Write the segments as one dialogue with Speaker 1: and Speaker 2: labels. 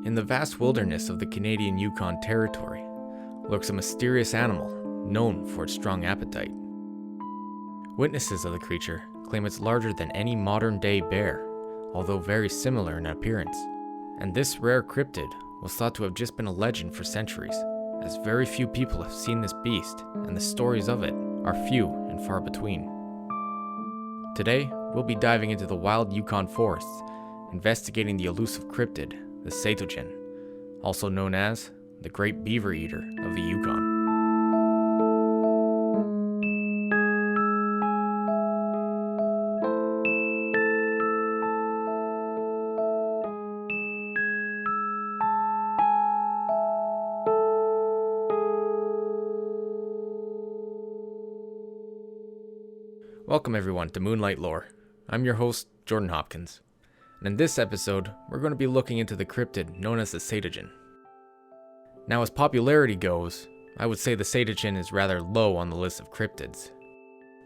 Speaker 1: In the vast wilderness of the Canadian Yukon Territory lurks a mysterious animal known for its strong appetite. Witnesses of the creature claim it's larger than any modern-day bear, although very similar in appearance. And this rare cryptid was thought to have just been a legend for centuries, as very few people have seen this beast, and the stories of it are few and far between. Today, we'll be diving into the wild Yukon forests, investigating the elusive cryptid, the Saytoechin, also known as the Great Beaver Eater of the Yukon. Welcome everyone to Moonlight Lore. I'm your host, Jordan Hopkins, and in this episode, we're going to be looking into the cryptid known as the Saytoechin. Now, as popularity goes, I would say the Saytoechin is rather low on the list of cryptids,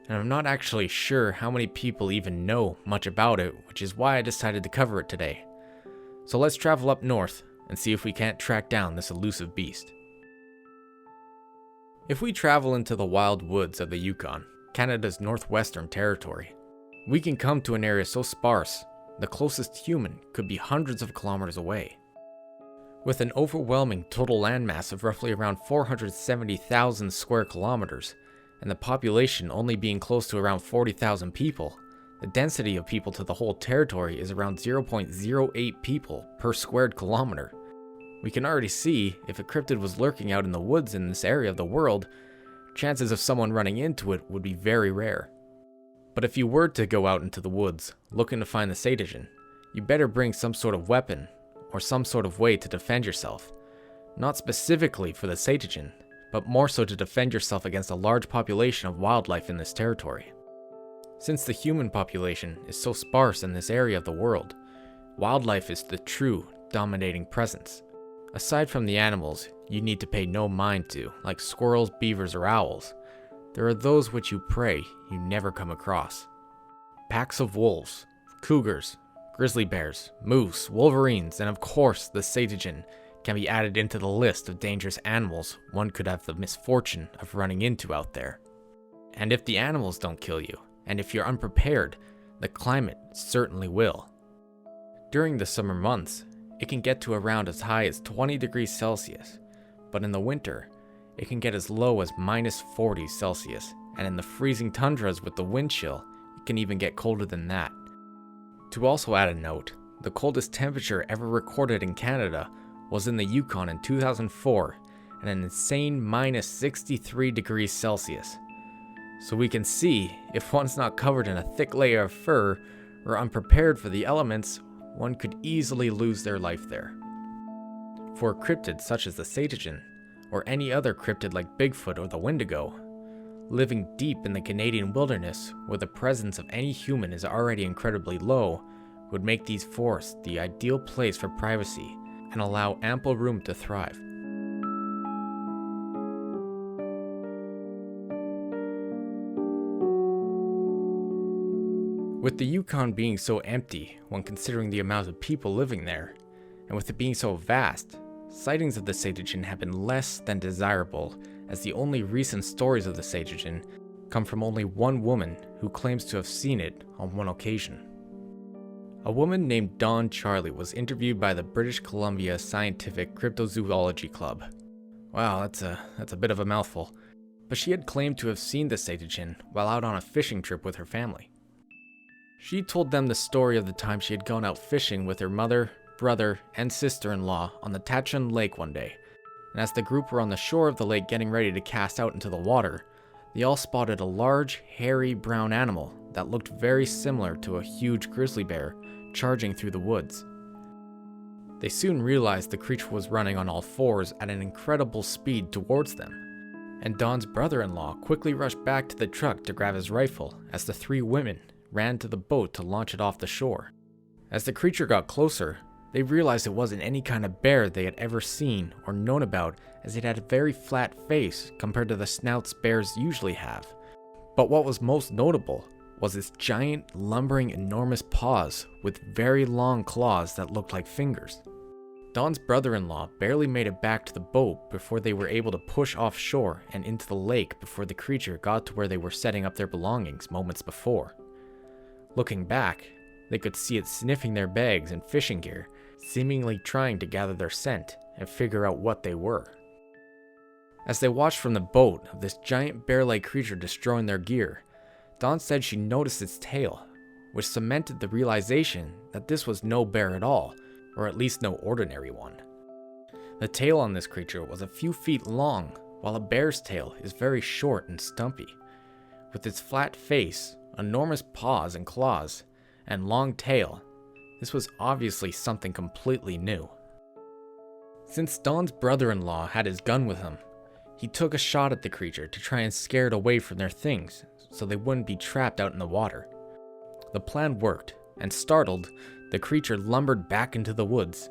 Speaker 1: and I'm not actually sure how many people even know much about it, which is why I decided to cover it today. So let's travel up north and see if we can't track down this elusive beast. If we travel into the wild woods of the Yukon, Canada's northwestern territory, we can come to an area so sparse, the closest human could be hundreds of kilometers away. With an overwhelming total landmass of roughly around 470,000 square kilometers, and the population only being close to around 40,000 people, the density of people to the whole territory is around 0.08 people per squared kilometer. We can already see if a cryptid was lurking out in the woods in this area of the world, chances of someone running into it would be very rare. But if you were to go out into the woods looking to find the Saytoechin, you better bring some sort of weapon or some sort of way to defend yourself. Not specifically for the Saytoechin, but more so to defend yourself against a large population of wildlife in this territory. Since the human population is so sparse in this area of the world, wildlife is the true dominating presence. Aside from the animals you need to pay no mind to, like squirrels, beavers, or owls, there are those which you pray you never come across. Packs of wolves, cougars, grizzly bears, moose, wolverines, and of course the Saytoechin can be added into the list of dangerous animals one could have the misfortune of running into out there. And if the animals don't kill you, and if you're unprepared, the climate certainly will. During the summer months, it can get to around as high as 20 degrees Celsius, but in the winter, it can get as low as minus 40 Celsius, and in the freezing tundras with the wind chill, it can even get colder than that. To also add a note, the coldest temperature ever recorded in Canada was in the Yukon in 2004, at an insane minus 63 degrees Celsius. So we can see, if one's not covered in a thick layer of fur, or unprepared for the elements, one could easily lose their life there. For a cryptid such as the Saytoechin, or any other cryptid like Bigfoot or the Wendigo, living deep in the Canadian wilderness where the presence of any human is already incredibly low, would make these forests the ideal place for privacy and allow ample room to thrive. With the Yukon being so empty when considering the amount of people living there, and with it being so vast, sightings of the Saytoechin have been less than desirable, as the only recent stories of the Saytoechin come from only one woman who claims to have seen it on one occasion. A woman named Dawn Charlie was interviewed by the British Columbia Scientific Cryptozoology Club. Wow, that's a bit of a mouthful. But she had claimed to have seen the Saytoechin while out on a fishing trip with her family. She told them the story of the time she had gone out fishing with her mother, brother, and sister-in-law on the Tachon Lake one day, and as the group were on the shore of the lake getting ready to cast out into the water, they all spotted a large, hairy brown animal that looked very similar to a huge grizzly bear charging through the woods. They soon realized the creature was running on all fours at an incredible speed towards them, and Dawn's brother-in-law quickly rushed back to the truck to grab his rifle as the three women ran to the boat to launch it off the shore. As the creature got closer, they realized it wasn't any kind of bear they had ever seen or known about, as it had a very flat face compared to the snouts bears usually have. But what was most notable was its giant, lumbering, enormous paws with very long claws that looked like fingers. Dawn's brother-in-law barely made it back to the boat before they were able to push offshore and into the lake before the creature got to where they were setting up their belongings moments before. Looking back, they could see it sniffing their bags and fishing gear, seemingly trying to gather their scent and figure out what they were. As they watched from the boat of this giant bear-like creature destroying their gear, Dawn said she noticed its tail, which cemented the realization that this was no bear at all, or at least no ordinary one. The tail on this creature was a few feet long, while a bear's tail is very short and stumpy. With its flat face, enormous paws and claws, and long tail, this was obviously something completely new. Since Dawn's brother-in-law had his gun with him, he took a shot at the creature to try and scare it away from their things so they wouldn't be trapped out in the water. The plan worked, and startled, the creature lumbered back into the woods.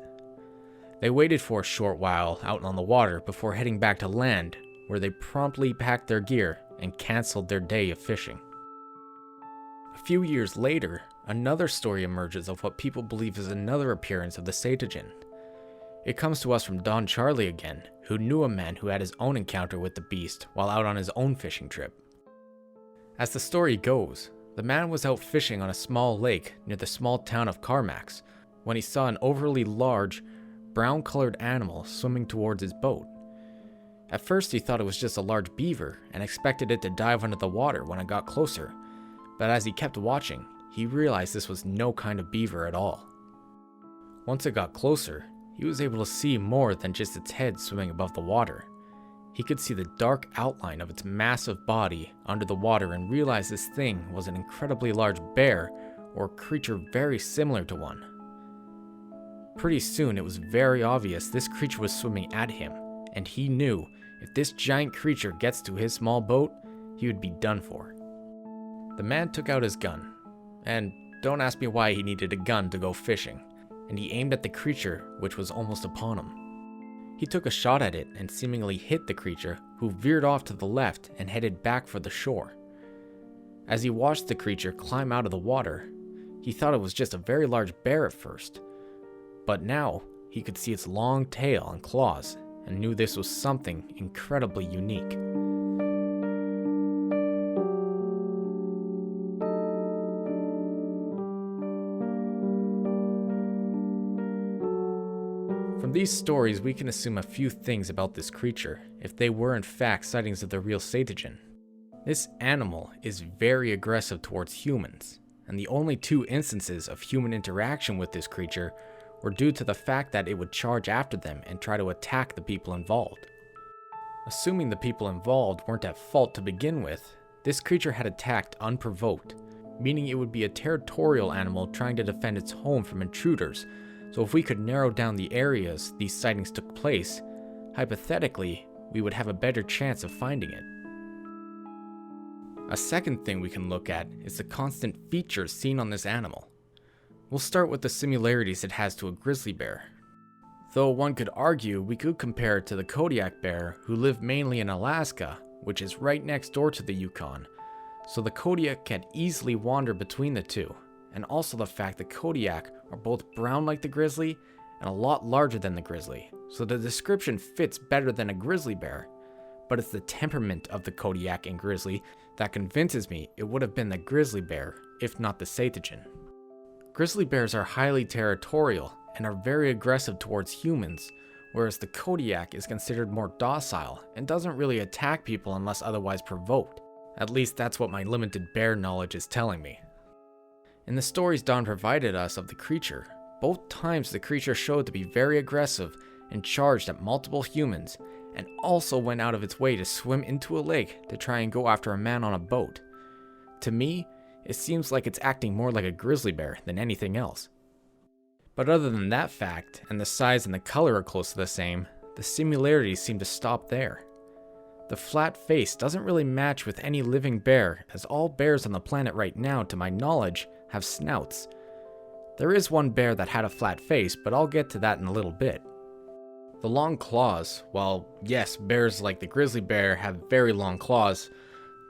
Speaker 1: They waited for a short while out on the water before heading back to land, where they promptly packed their gear and canceled their day of fishing. A few years later, another story emerges of what people believe is another appearance of the Saytoechin. It comes to us from Don Charlie again, who knew a man who had his own encounter with the beast while out on his own fishing trip. As the story goes, the man was out fishing on a small lake near the small town of Carmax when he saw an overly large, brown-colored animal swimming towards his boat. At first he thought it was just a large beaver and expected it to dive under the water when it got closer, but as he kept watching, he realized this was no kind of beaver at all. Once it got closer, he was able to see more than just its head swimming above the water. He could see the dark outline of its massive body under the water and realized this thing was an incredibly large bear or creature very similar to one. Pretty soon it was very obvious this creature was swimming at him, and he knew if this giant creature gets to his small boat, he would be done for. The man took out his gun, and don't ask me why he needed a gun to go fishing, and he aimed at the creature which was almost upon him. He took a shot at it and seemingly hit the creature, who veered off to the left and headed back for the shore. As he watched the creature climb out of the water, he thought it was just a very large bear at first, but now he could see its long tail and claws and knew this was something incredibly unique. From these stories, we can assume a few things about this creature, if they were in fact sightings of the real Saytoechin. This animal is very aggressive towards humans, and the only two instances of human interaction with this creature were due to the fact that it would charge after them and try to attack the people involved. Assuming the people involved weren't at fault to begin with, this creature had attacked unprovoked, meaning it would be a territorial animal trying to defend its home from intruders. So if we could narrow down the areas these sightings took place, hypothetically, we would have a better chance of finding it. A second thing we can look at is the constant features seen on this animal. We'll start with the similarities it has to a grizzly bear. Though one could argue we could compare it to the Kodiak bear, who live mainly in Alaska, which is right next door to the Yukon, so the Kodiak can easily wander between the two, and also the fact that Kodiak are both brown like the grizzly and a lot larger than the grizzly, so the description fits better than a grizzly bear, but it's the temperament of the Kodiak and grizzly that convinces me it would have been the grizzly bear, if not the Saytoechin. Grizzly bears are highly territorial and are very aggressive towards humans, whereas the Kodiak is considered more docile and doesn't really attack people unless otherwise provoked. At least that's what my limited bear knowledge is telling me. In the stories Don provided us of the creature, both times the creature showed to be very aggressive and charged at multiple humans, and also went out of its way to swim into a lake to try and go after a man on a boat. To me, it seems like it's acting more like a grizzly bear than anything else. But other than that fact, and the size and the color are close to the same, the similarities seem to stop there. The flat face doesn't really match with any living bear, as all bears on the planet right now, to my knowledge, have snouts. There is one bear that had a flat face, but I'll get to that in a little bit. The long claws, while yes, bears like the grizzly bear have very long claws,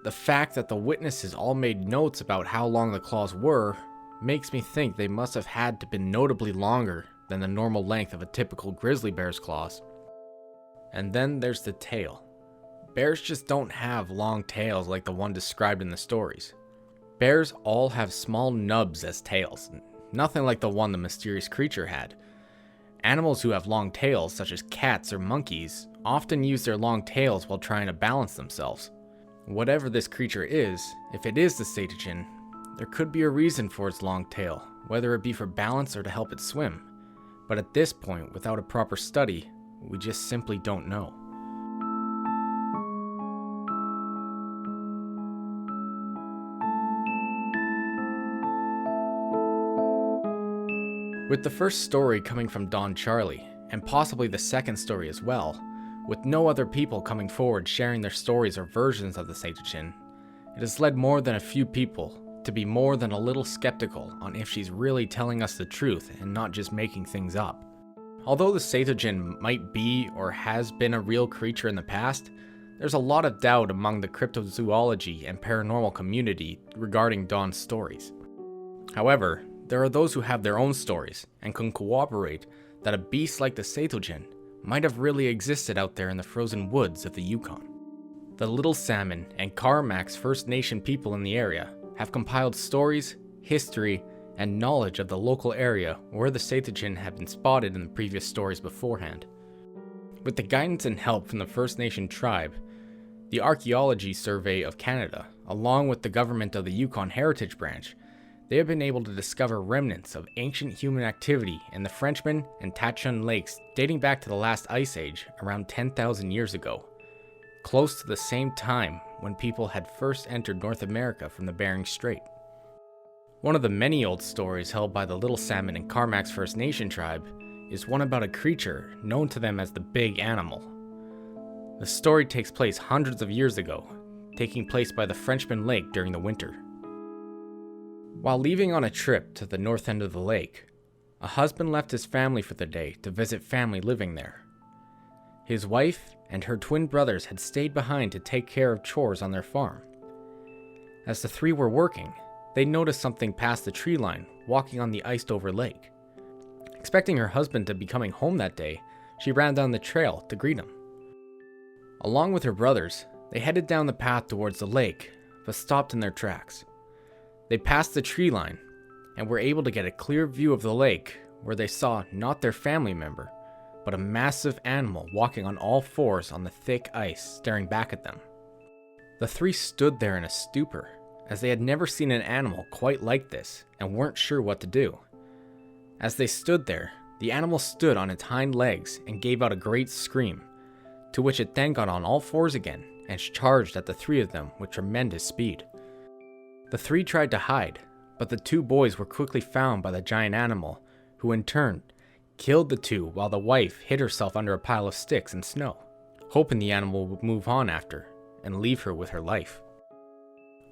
Speaker 1: the fact that the witnesses all made notes about how long the claws were makes me think they must have had to been notably longer than the normal length of a typical grizzly bear's claws. And then there's the tail. Bears just don't have long tails like the one described in the stories. Bears all have small nubs as tails, nothing like the one the mysterious creature had. Animals who have long tails, such as cats or monkeys, often use their long tails while trying to balance themselves. Whatever this creature is, if it is the Saytoechin, there could be a reason for its long tail, whether it be for balance or to help it swim. But at this point, without a proper study, we just simply don't know. With the first story coming from Don Charlie, and possibly the second story as well, with no other people coming forward sharing their stories or versions of the Saytoechin, it has led more than a few people to be more than a little skeptical on if she's really telling us the truth and not just making things up. Although the Saytoechin might be or has been a real creature in the past, there's a lot of doubt among the cryptozoology and paranormal community regarding Don's stories. However, there are those who have their own stories and can corroborate that a beast like the Saytoechin might have really existed out there in the frozen woods of the Yukon. The Little Salmon and Karmac's First Nation people in the area have compiled stories, history, and knowledge of the local area where the Saytoechin had been spotted in the previous stories beforehand. With the guidance and help from the First Nation tribe, the Archaeology Survey of Canada, along with the government of the Yukon Heritage Branch, they have been able to discover remnants of ancient human activity in the Frenchman and Tachon lakes dating back to the last ice age around 10,000 years ago, close to the same time when people had first entered North America from the Bering Strait. One of the many old stories held by the Little Salmon and Karmac's First Nation tribe is one about a creature known to them as the Big Animal. The story takes place hundreds of years ago, taking place by the Frenchman Lake during the winter. While leaving on a trip to the north end of the lake, a husband left his family for the day to visit family living there. His wife and her twin brothers had stayed behind to take care of chores on their farm. As the three were working, they noticed something past the tree line walking on the iced-over lake. Expecting her husband to be coming home that day, she ran down the trail to greet him. Along with her brothers, they headed down the path towards the lake, but stopped in their tracks. They passed the tree line and were able to get a clear view of the lake where they saw not their family member, but a massive animal walking on all fours on the thick ice staring back at them. The three stood there in a stupor, as they had never seen an animal quite like this and weren't sure what to do. As they stood there, the animal stood on its hind legs and gave out a great scream, to which it then got on all fours again and charged at the three of them with tremendous speed. The three tried to hide, but the two boys were quickly found by the giant animal, who in turn killed the two while the wife hid herself under a pile of sticks and snow, hoping the animal would move on after and leave her with her life.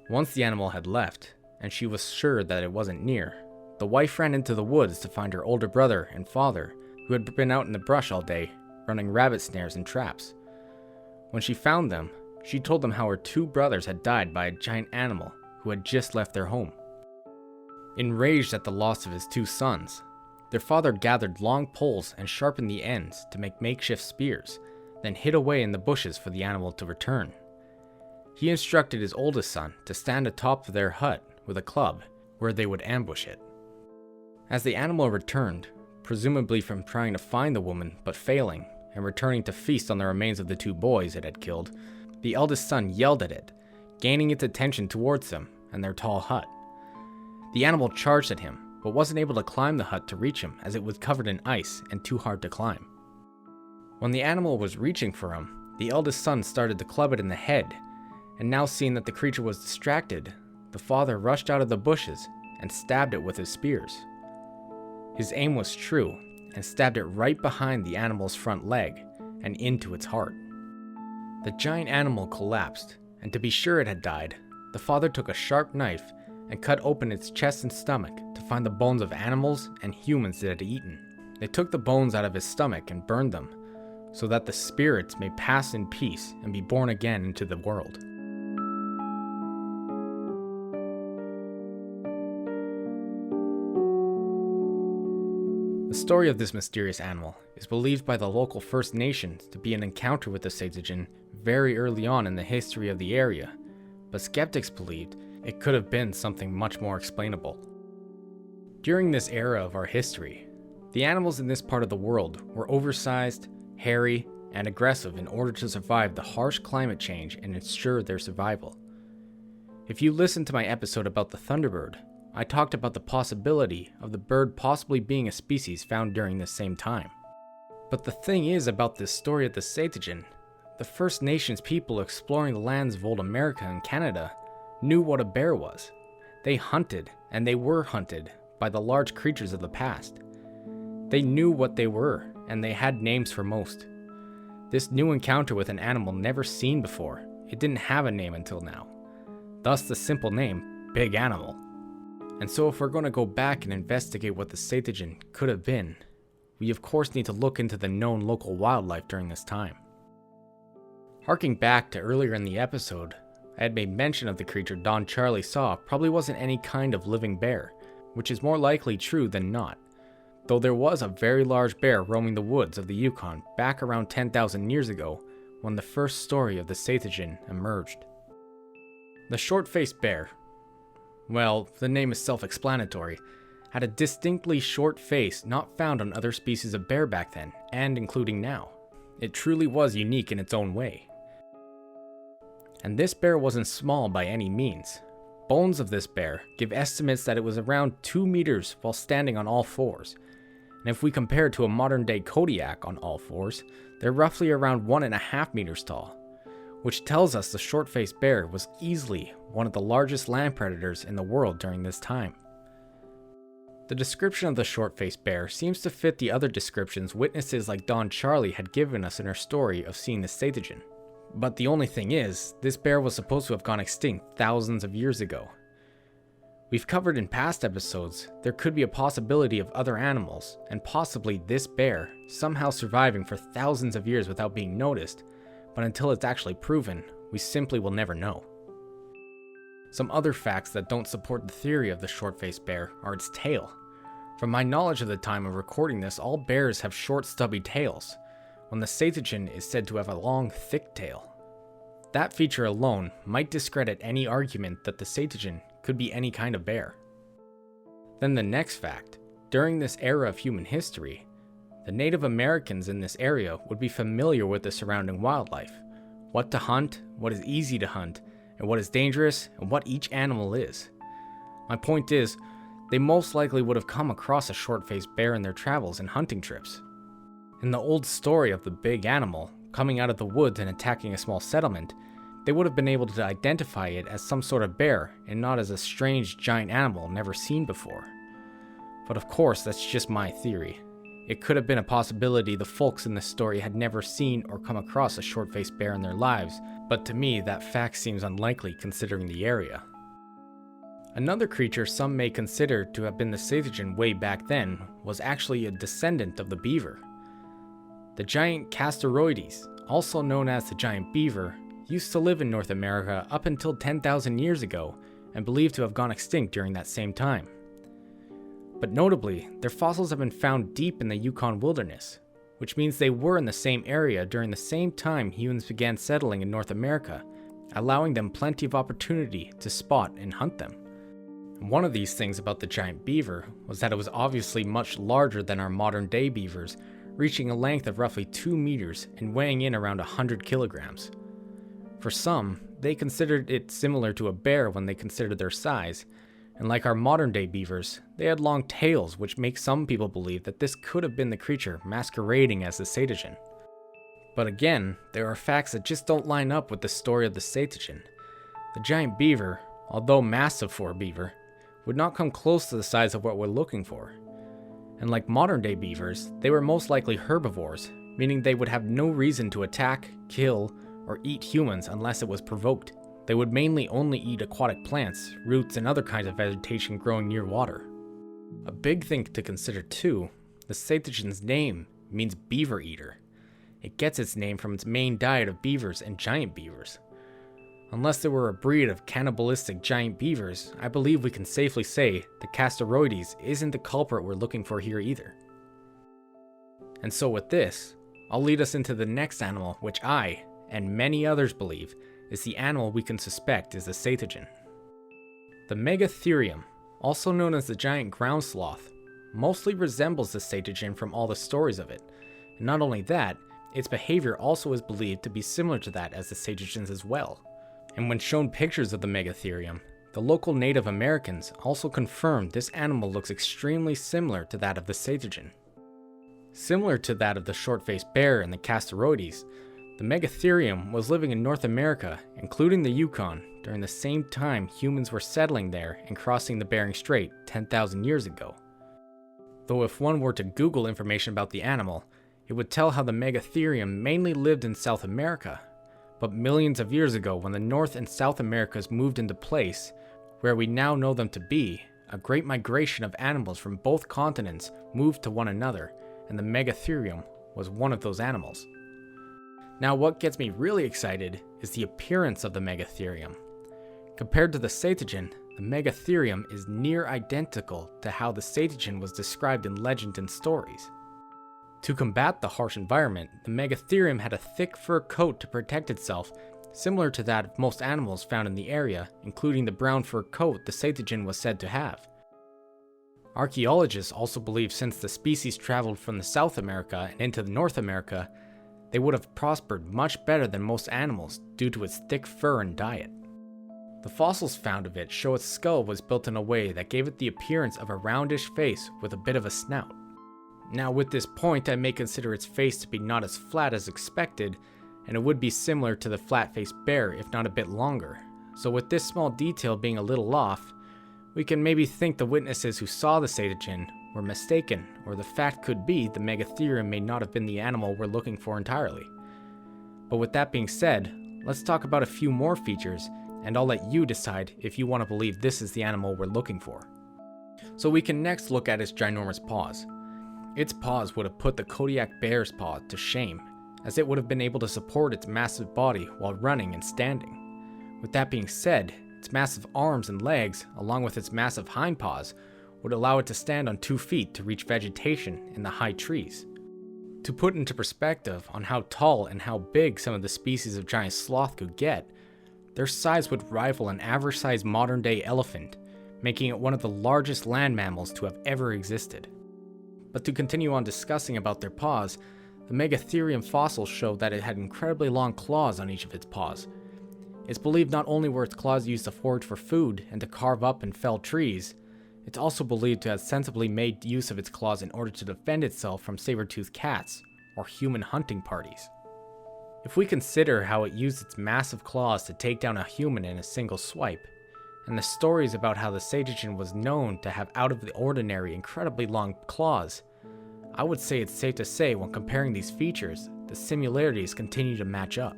Speaker 1: Once the animal had left, and she was sure that it wasn't near, the wife ran into the woods to find her older brother and father, who had been out in the brush all day, running rabbit snares and traps. When she found them, she told them how her two brothers had died by a giant animal who had just left their home. Enraged at the loss of his two sons, their father gathered long poles and sharpened the ends to make makeshift spears, then hid away in the bushes for the animal to return. He instructed his oldest son to stand atop of their hut with a club, where they would ambush it. As the animal returned, presumably from trying to find the woman but failing, and returning to feast on the remains of the two boys it had killed, the eldest son yelled at it, gaining its attention towards them and their tall hut. The animal charged at him, but wasn't able to climb the hut to reach him as it was covered in ice and too hard to climb. When the animal was reaching for him, the eldest son started to club it in the head, and now seeing that the creature was distracted, the father rushed out of the bushes and stabbed it with his spears. His aim was true, and stabbed it right behind the animal's front leg and into its heart. The giant animal collapsed, and to be sure it had died, the father took a sharp knife and cut open its chest and stomach to find the bones of animals and humans it had eaten. They took the bones out of his stomach and burned them, so that the spirits may pass in peace and be born again into the world. The story of this mysterious animal is believed by the local First Nations to be an encounter with the Saytoechin very early on in the history of the area, but skeptics believed it could have been something much more explainable. During this era of our history, the animals in this part of the world were oversized, hairy, and aggressive in order to survive the harsh climate change and ensure their survival. If you listened to my episode about the thunderbird, I talked about the possibility of the bird possibly being a species found during this same time. But the thing is about this story of the Saytoechin, the First Nations people exploring the lands of old America and Canada knew what a bear was. They hunted, and they were hunted, by the large creatures of the past. They knew what they were, and they had names for most. This new encounter with an animal never seen before, it didn't have a name until now. Thus the simple name, Big Animal. And so if we're going to go back and investigate what the Saytoechin could have been, we of course need to look into the known local wildlife during this time. Harking back to earlier in the episode, I had made mention of the creature Don Charlie saw probably wasn't any kind of living bear, which is more likely true than not, though there was a very large bear roaming the woods of the Yukon back around 10,000 years ago when the first story of the Saytoechin emerged. The short-faced bear, well, the name is self-explanatory, had a distinctly short face not found on other species of bear back then, and including now. It truly was unique in its own way. And this bear wasn't small by any means. Bones of this bear give estimates that it was around 2 meters while standing on all fours. And if we compare it to a modern-day Kodiak on all fours, they're roughly around 1.5 meters tall, which tells us the short-faced bear was easily one of the largest land predators in the world during this time. The description of the short-faced bear seems to fit the other descriptions witnesses like Don Charlie had given us in her story of seeing the Saytoechin. But the only thing is, this bear was supposed to have gone extinct thousands of years ago. We've covered in past episodes there could be a possibility of other animals, and possibly this bear, somehow surviving for thousands of years without being noticed, but until it's actually proven, we simply will never know. Some other facts that don't support the theory of the short-faced bear are its tail. From my knowledge of the time of recording this, all bears have short stubby tails, when the Saytoechin is said to have a long, thick tail. That feature alone might discredit any argument that the Saytoechin could be any kind of bear. Then the next fact, during this era of human history, the Native Americans in this area would be familiar with the surrounding wildlife, what to hunt, what is easy to hunt, and what is dangerous, and what each animal is. My point is, they most likely would have come across a short-faced bear in their travels and hunting trips. In the old story of the big animal coming out of the woods and attacking a small settlement, they would have been able to identify it as some sort of bear and not as a strange giant animal never seen before. But of course, that's just my theory. It could have been a possibility the folks in this story had never seen or come across a short-faced bear in their lives, but to me that fact seems unlikely considering the area. Another creature some may consider to have been the Saytoechin way back then was actually a descendant of the beaver. The giant Castaroides, also known as the giant beaver, used to live in North America up until 10,000 years ago and believed to have gone extinct during that same time. But notably, their fossils have been found deep in the Yukon wilderness, which means they were in the same area during the same time humans began settling in North America, allowing them plenty of opportunity to spot and hunt them. And one of these things about the giant beaver was that it was obviously much larger than our modern day beavers, reaching a length of roughly 2 meters and weighing in around 100 kilograms. For some, they considered it similar to a bear when they considered their size, and like our modern day beavers, they had long tails, which makes some people believe that this could have been the creature masquerading as the Saytoechin. But again, there are facts that just don't line up with the story of the Saytoechin. The giant beaver, although massive for a beaver, would not come close to the size of what we're looking for. And like modern day beavers, they were most likely herbivores, meaning they would have no reason to attack, kill, or eat humans unless it was provoked. They would mainly only eat aquatic plants, roots, and other kinds of vegetation growing near water. A big thing to consider too, the Saytoechin's name means Beaver Eater. It gets its name from its main diet of beavers and giant beavers. Unless there were a breed of cannibalistic giant beavers, I believe we can safely say the Castaroides isn't the culprit we're looking for here either. And so with this, I'll lead us into the next animal which I, and many others believe, is the animal we can suspect is the Saytoechin. The Megatherium, also known as the giant ground sloth, mostly resembles the Saytoechin from all the stories of it. And not only that, its behavior also is believed to be similar to that as the Saytoechin's as well. And when shown pictures of the Megatherium, the local Native Americans also confirmed this animal looks extremely similar to that of the Saytoechin. Similar to that of the short-faced bear and the Castoroides, the Megatherium was living in North America, including the Yukon, during the same time humans were settling there and crossing the Bering Strait 10,000 years ago. Though if one were to Google information about the animal, it would tell how the Megatherium mainly lived in South America. But millions of years ago, when the North and South Americas moved into place, where we now know them to be, a great migration of animals from both continents moved to one another, and the Megatherium was one of those animals. Now what gets me really excited is the appearance of the Megatherium. Compared to the Saytoechin, the Megatherium is near identical to how the Saytoechin was described in legend and stories. To combat the harsh environment, the Megatherium had a thick fur coat to protect itself, similar to that of most animals found in the area, including the brown fur coat the Saytoechin was said to have. Archaeologists also believe since the species traveled from the South America and into North America, they would have prospered much better than most animals due to its thick fur and diet. The fossils found of it show its skull was built in a way that gave it the appearance of a roundish face with a bit of a snout. Now with this point, I may consider its face to be not as flat as expected, and it would be similar to the flat-faced bear if not a bit longer. So with this small detail being a little off, we can maybe think the witnesses who saw the Saytoechin were mistaken, or the fact could be the Megatherium may not have been the animal we're looking for entirely. But with that being said, let's talk about a few more features, and I'll let you decide if you want to believe this is the animal we're looking for. So we can next look at its ginormous paws. Its paws would have put the Kodiak bear's paw to shame, as it would have been able to support its massive body while running and standing. With that being said, its massive arms and legs, along with its massive hindpaws, would allow it to stand on 2 feet to reach vegetation in the high trees. To put into perspective on how tall and how big some of the species of giant sloth could get, their size would rival an average-sized modern-day elephant, making it one of the largest land mammals to have ever existed. But to continue on discussing about their paws, the Megatherium fossils show that it had incredibly long claws on each of its paws. It's believed not only were its claws used to forage for food and to carve up and fell trees, it's also believed to have sensibly made use of its claws in order to defend itself from saber-toothed cats or human hunting parties. If we consider how it used its massive claws to take down a human in a single swipe, and the stories about how the Saytoechin was known to have out of the ordinary incredibly long claws, I would say it's safe to say when comparing these features, the similarities continue to match up.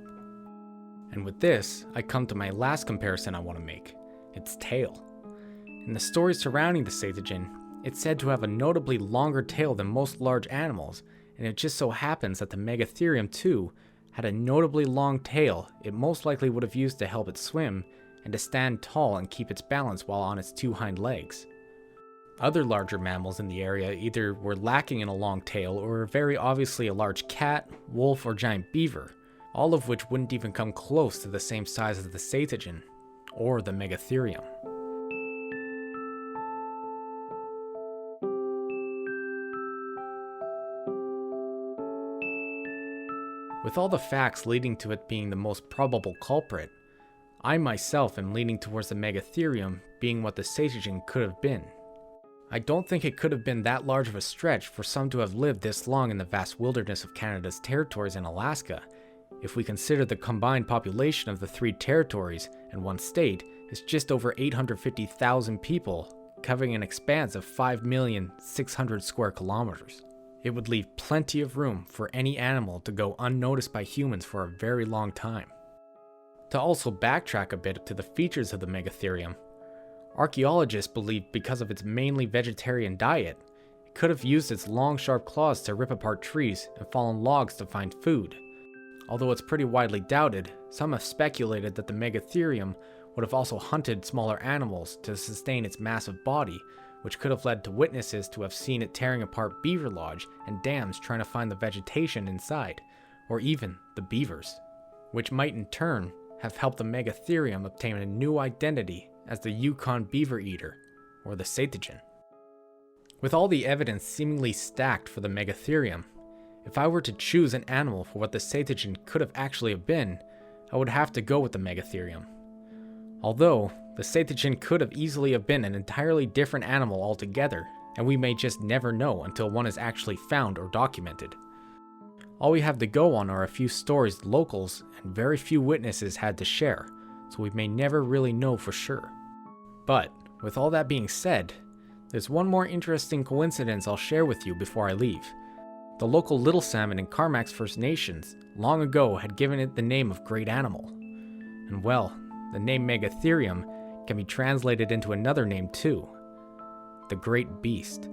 Speaker 1: And with this, I come to my last comparison I want to make, its tail. In the stories surrounding the Saytoechin, it's said to have a notably longer tail than most large animals, and it just so happens that the Megatherium too had a notably long tail it most likely would have used to help it swim and to stand tall and keep its balance while on its 2 hind legs. Other larger mammals in the area either were lacking in a long tail or were very obviously a large cat, wolf, or giant beaver, all of which wouldn't even come close to the same size as the Saytoechin or the Megatherium. With all the facts leading to it being the most probable culprit, I myself am leaning towards the Megatherium being what the Saytoechin could have been. I don't think it could have been that large of a stretch for some to have lived this long in the vast wilderness of Canada's territories in Alaska, if we consider the combined population of the 3 territories and 1 state is just over 850,000 people, covering an expanse of 5,600,000 square kilometers. It would leave plenty of room for any animal to go unnoticed by humans for a very long time. To also backtrack a bit to the features of the Megatherium, archaeologists believe because of its mainly vegetarian diet, it could have used its long sharp claws to rip apart trees and fallen logs to find food. Although it's pretty widely doubted, some have speculated that the Megatherium would have also hunted smaller animals to sustain its massive body, which could have led to witnesses to have seen it tearing apart beaver lodge and dams trying to find the vegetation inside, or even the beavers, which might in turn have helped the Megatherium obtain a new identity as the Yukon Beaver Eater, or the Saytoechin. With all the evidence seemingly stacked for the Megatherium, if I were to choose an animal for what the Saytoechin could have actually been, I would have to go with the Megatherium. Although, the Saytoechin could have easily have been an entirely different animal altogether, and we may just never know until one is actually found or documented. All we have to go on are a few stories locals and very few witnesses had to share, so we may never really know for sure. But, with all that being said, there's one more interesting coincidence I'll share with you before I leave. The local Little Salmon in Carmacks First Nations long ago had given it the name of Great Animal. And well, the name Megatherium can be translated into another name too, the Great Beast.